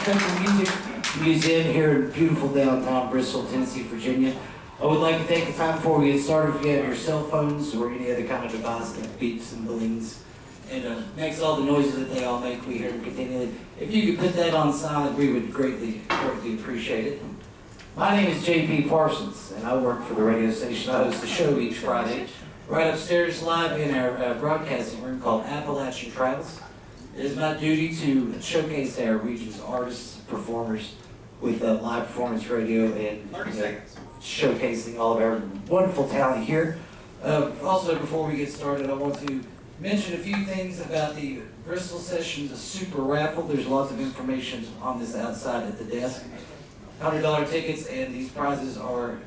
Country Music Museum here in beautiful downtown Bristol, Tennessee, Virginia. I would like to take the time before we get started, if you have your cell phones or any other kind of device that beeps and blings and makes all the noises that they all make, we hear them continually. If you could put that on silent, we would greatly appreciate it. My name is J.P. Parsons, and I work for the radio station. I host the show each Friday, right upstairs live in our broadcasting room called Appalachian Travels. It is my duty to showcase our region's artists, performers, with live performance radio and showcasing all of our wonderful talent here. Also, before we get started, I want to mention a few things about the Bristol Sessions, a super raffle. There's lots of information on this outside at the desk. $100 tickets, and these prizes are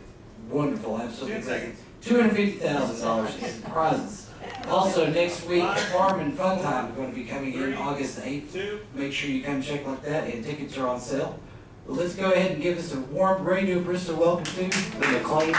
wonderful, absolutely great. $250,000 in prizes. Also, next week, Farm and Fun Time is going to be coming in August 8th. Make sure you come check like that, and tickets are on sale. But let's go ahead and give us a warm Radio Bristol welcome to the McLain.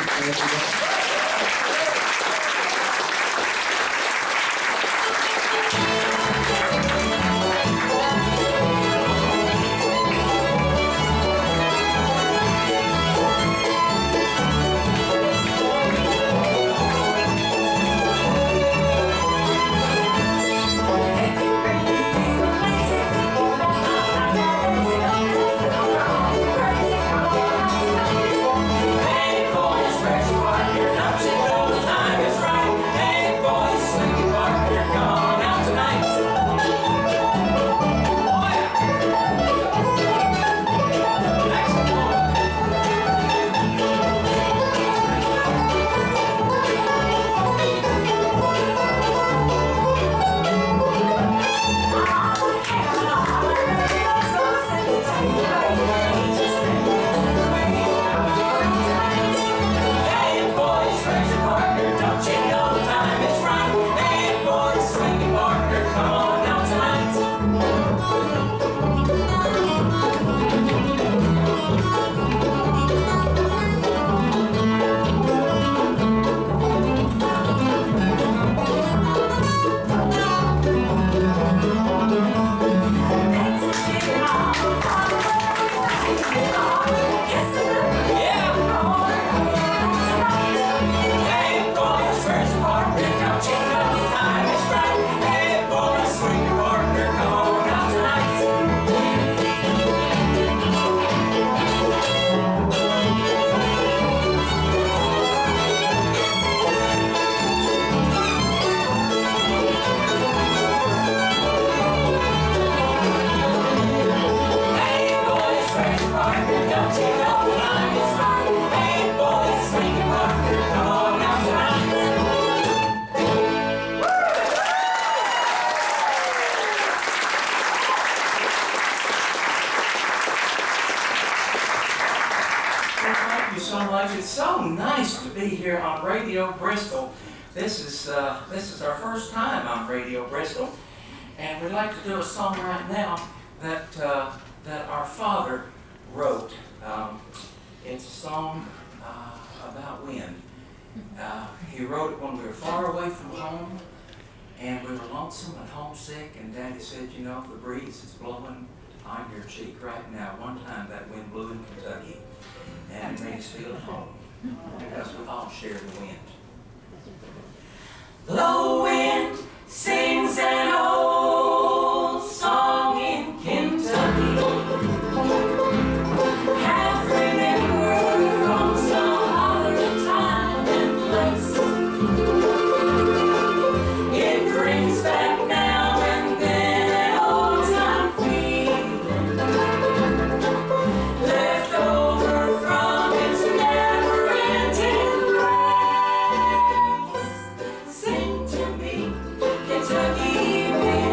It's so nice to be here on Radio Bristol. This is our first time on Radio Bristol, and we'd like to do a song right now that our father wrote. It's a song about wind. He wrote it when we were far away from home, and we were lonesome and homesick. And Daddy said, "You know, the breeze is blowing on your cheek right now." One time that wind blew in Kentucky, and it made us feel at home, because we all share the wind. The wind sings an old song in Kentucky, half remembered from some other time and place. It brings back now and then an old time feeling left over from its never-ending race. Sing to me, Kentucky wind.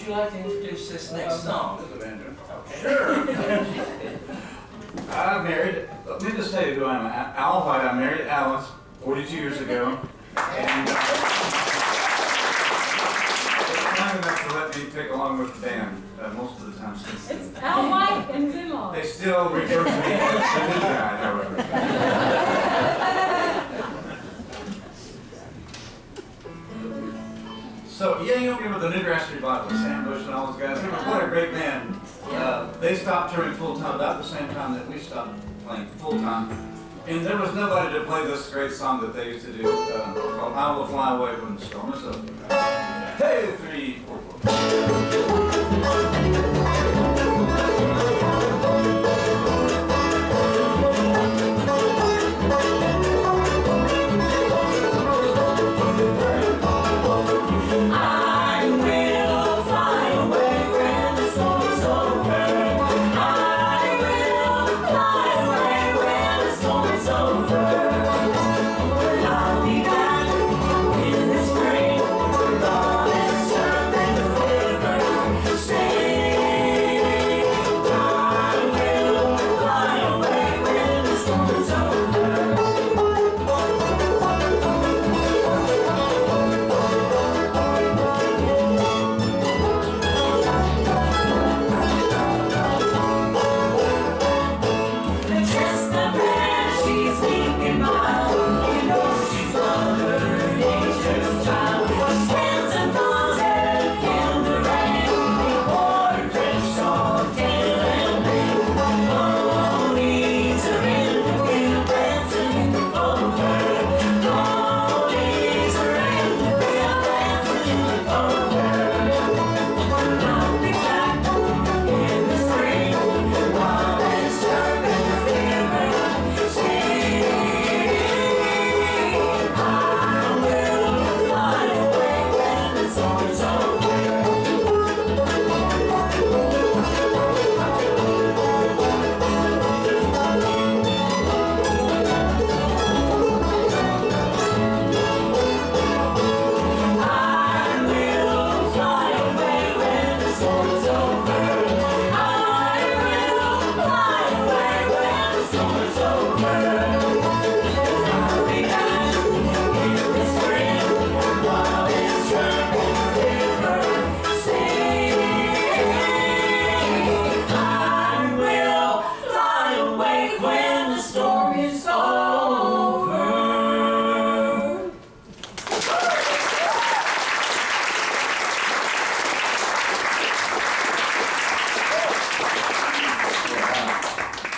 you like to introduce this next song? Sure. I'm married. Let me just tell you who I am. Al White. I married Alice 42 years ago. And they're kind enough to let me pick along with the band most of the time since then. It's Al White and his in-laws. They still refer to me as the new guy, however. So, yeah, you remember the Newgrass Revival, Sam Bush and all those guys. What a great band. They stopped touring full-time about the same time that we stopped playing full-time. And there was nobody to play this great song that they used to do called I Will Fly Away When the Storm Is Over. Hey, 3, 4, 4.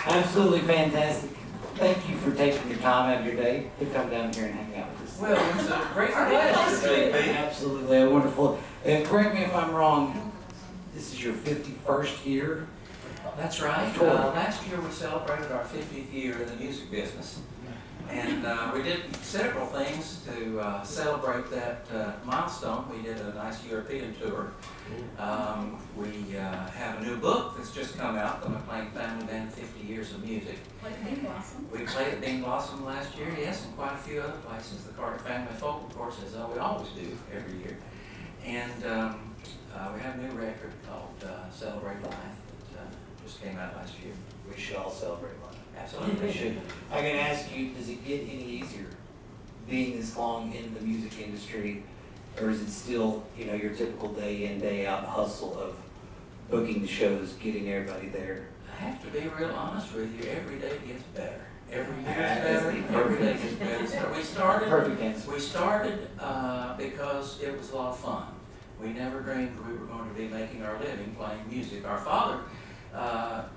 Absolutely fantastic. Thank you for taking your time out of your day to come down here and hang out with us. Well, it's a great pleasure. Absolutely wonderful. Correct me if I'm wrong, this is your 51st year? That's right. Last year we celebrated our 50th year in the music business. And we did several things to celebrate that milestone. We did a nice European tour. We have a new book that's just come out, the McLain Family Band 50 Years of Music. Like Bing Blossom. We played at Bing Blossom last year, yes, and quite a few other places. The Carter Family Folk, of course, as we always do every year. And we have a new record called Celebrate Life that just came out last year. We should all celebrate life. Absolutely. We should. I can ask you, does it get any easier being this long in the music industry, or is it still, your typical day in, day out hustle of booking the shows, getting everybody there? I have to be real honest with you. Every day gets better. Every year That gets is better. the Every day perfect- gets better. So we started. Perfect answer. We started because it was a lot of fun. We never dreamed we were going to be making our living playing music. Our father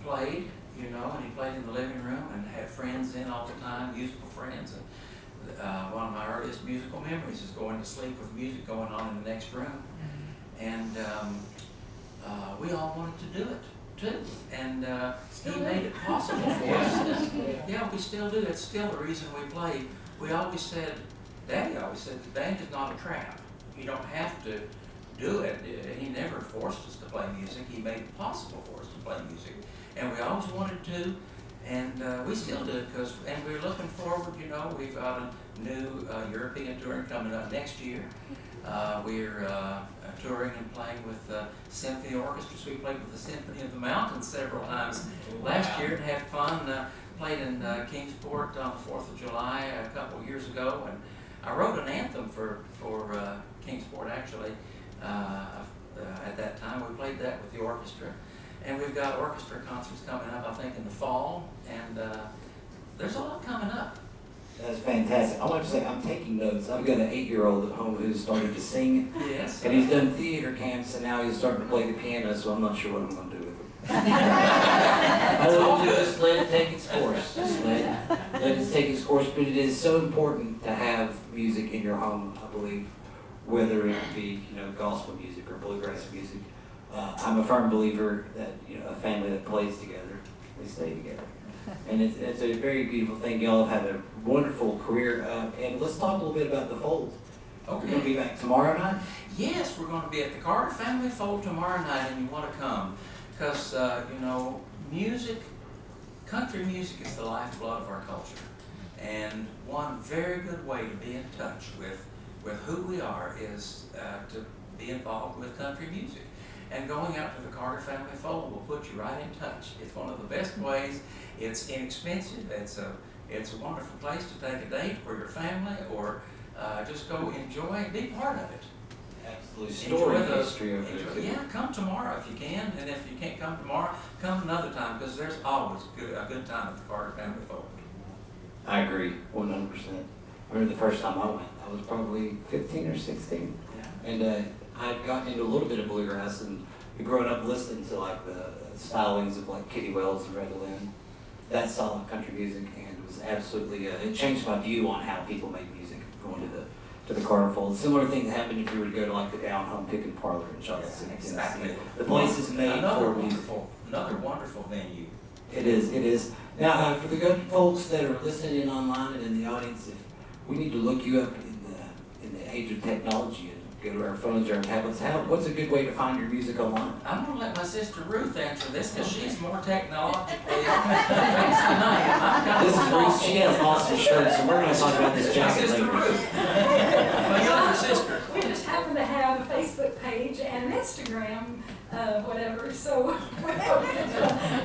played, and he played in the living room and had friends in all the time, musical friends. And one of my earliest musical memories is going to sleep with music going on in the next room. And we all wanted to do it too. And he made it possible for us. Yeah, we still do. It's still the reason we play. We always said, Daddy always said, the band is not a trap. You don't have to do it. He never forced us to play music. He made it possible for us to play music. And we always wanted to, and we still do, and we're looking forward, we've got a new European tour coming up next year. We're touring and playing with symphony orchestras. We played with the Symphony of the Mountains several times last year and had fun. Played in Kingsport on the 4th of July a couple of years ago, and I wrote an anthem for Kingsport actually. At that time, we played that with the orchestra, and we've got orchestra concerts coming up, I think, in the fall, and there's a lot coming up. That's fantastic. I want to say I'm taking notes. I've got an 8-year-old at home who's started to sing, Yes. and he's done theater camps, and now he's starting to play the piano. So I'm not sure what I'm going to do with him. Just let it take its course. Just let it take its course. But it is so important to have music in your home, I believe, whether it be gospel music or bluegrass music. I'm a firm believer that a family that plays together, they stay together. And it's a very beautiful thing. Y'all have had a wonderful career. And let's talk a little bit about the Fold. Okay. You're going to be back tomorrow night? Yes, we're going to be at the Carter Family Fold tomorrow night, and you want to come. Because, music, country music is the lifeblood of our culture. And one very good way to be in touch with who we are is to be involved with country music. And going out to the Carter Family Fold will put you right in touch. It's one of the best ways. It's inexpensive. It's a wonderful place to take a date for your family, or just go enjoy and be part of it. Absolutely. Story history of it. Yeah, come tomorrow if you can, and if you can't come tomorrow, come another time, because there's always a good time at the Carter Family Fold. I agree, 100%. I remember the first time I went, I was probably 15 or 16. Yeah. And I'd gotten into a little bit of bluegrass and growing up listening to like the stylings of like Kitty Wells and Red Lynn, that style of country music, and it was absolutely, it changed my view on how people make music going to the Carter Fold. Similar thing that happened if you were to go to like the Down Home Pickin' Parlor in Charlotte City, Exactly. Tennessee. The place is made for music. Another wonderful venue. It is. Now, for the good folks that are listening in online and in the audience, if we need to look you up in the age of technology and go to our phones or our tablets, what's a good way to find your music online? I'm going to let my sister Ruth answer this, because she's more technologically advanced than I am. This is Ruth. She has awesome shirts, so we're going to talk about this jacket Sister later. Ruth. My younger sister. We just happen to have a Facebook page and an Instagram, whatever, so we hope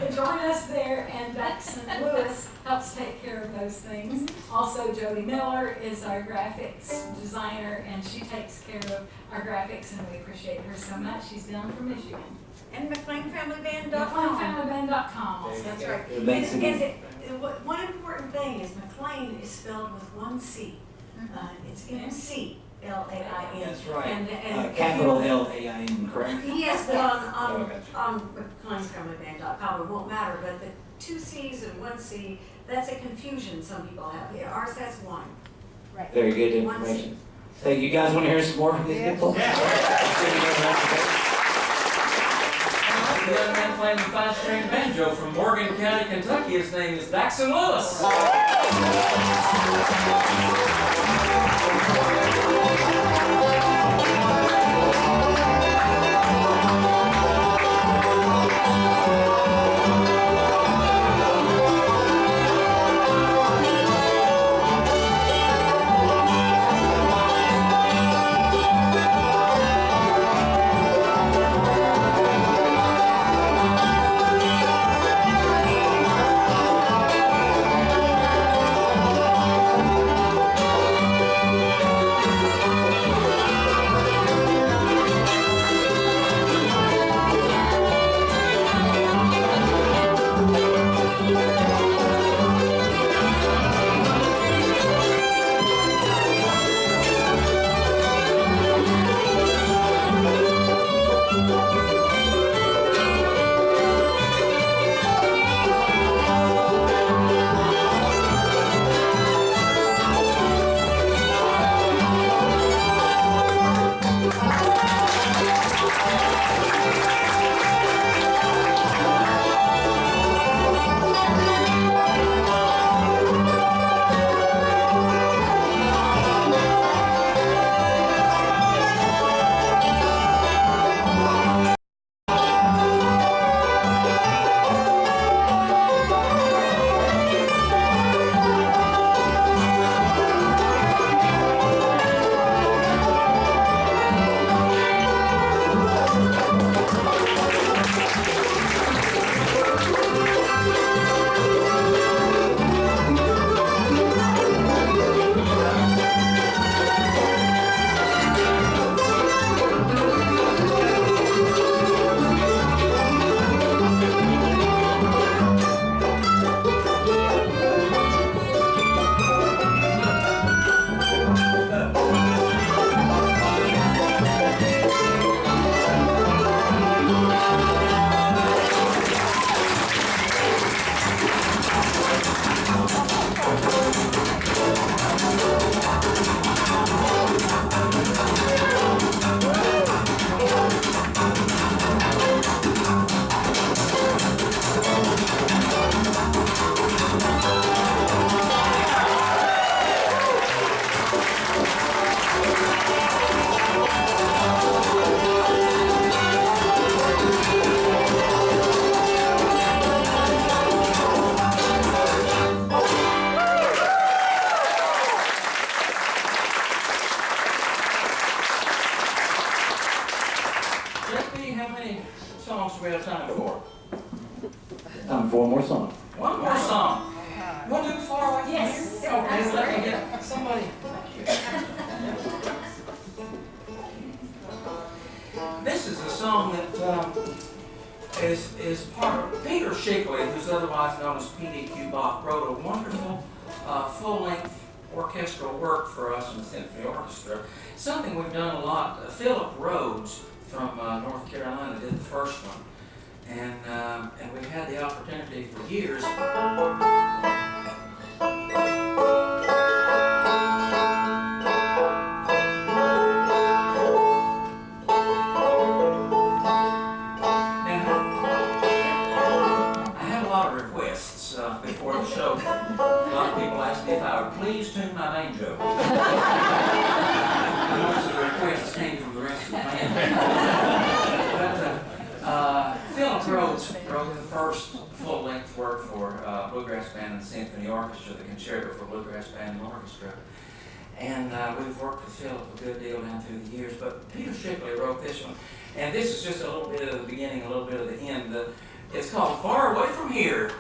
you join us there, and St. Louis helps take care of those things. Also, Jody Miller is our graphics designer, and she takes care of our graphics, and we appreciate her so much. She's down from Michigan. And McLainFamilyBand.com. McLainFamilyBand.com. That's right. It makes it easy. One important thing is McLain is spelled with one C. It's McLain. That's right. And Capital L-A-I-N, correct? Yes, but Oh, gotcha. on McLainFamilyBand.com it won't matter, but the 2 C's and 1 C, that's a confusion some people have. Ours has 1. Right. Very good information. Hey, you guys want to hear some more from these good folks? Let's give them a round of applause. The young man playing the 5-string banjo from Morgan County, Kentucky. His name is St. Louis. Time for one more song. One more song. You want to do Far Away from Yes. Here? Okay, let me get somebody. This is a song that is part of Peter Shigley, who's otherwise known as P.D.Q. Bach, wrote a wonderful full-length orchestral work for us in the Symphony Orchestra. Something we've done a lot. Philip Rhodes from North Carolina did the first one. And we've had the opportunity for years. Before the show, a lot of people asked me if I would please tune my banjo. Most of the requests came from the rest of the band. But Philip Rhodes wrote the first full-length work for Bluegrass Band and Symphony Orchestra, the Concerto for Bluegrass Band and Orchestra. And we've worked with Philip a good deal down through the years, but Peter Shigley wrote this one. And this is just a little bit of the beginning, a little bit of the end. It's called Far Away from Here.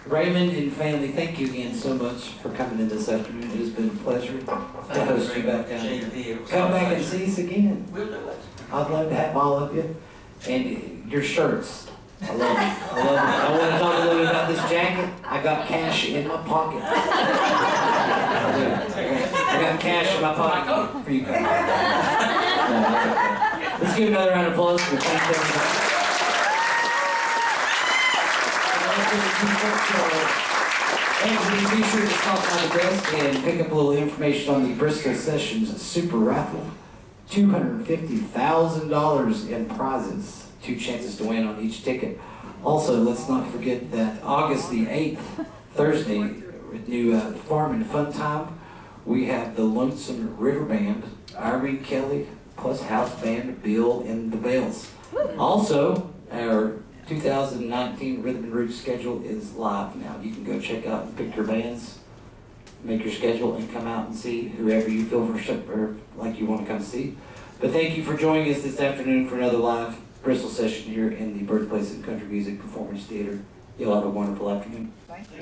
Raymond and family, thank you again so much for coming in this afternoon. It has been a pleasure to host you back down here. Come back and see us again. We'll do it. I'd love to have all of you. And your shirts. I love it. I love it. I want to talk a little bit about this jacket. I I got cash in my pocket. I got cash in my pocket for you guys. Let's give another round of applause for thank you, everybody. Be sure to stop by the desk and pick up a little information on the Bristol Sessions Super Raffle. $250,000 in prizes. 2 chances to win on each ticket. Also, let's not forget that August the 8th, Thursday, with new Farm and Fun Time, we have the Lonesome River Band, Irene Kelly, plus house band Bill and the Bells. Also, our 2019 Rhythm and Roots schedule is live now. You can go check out and pick your bands, make your schedule, and come out and see whoever you feel for like you want to come see. But thank you for joining us this afternoon for another live Bristol session here in the Birthplace of Country Music Performance Theater. You'll have a wonderful afternoon. Thank you.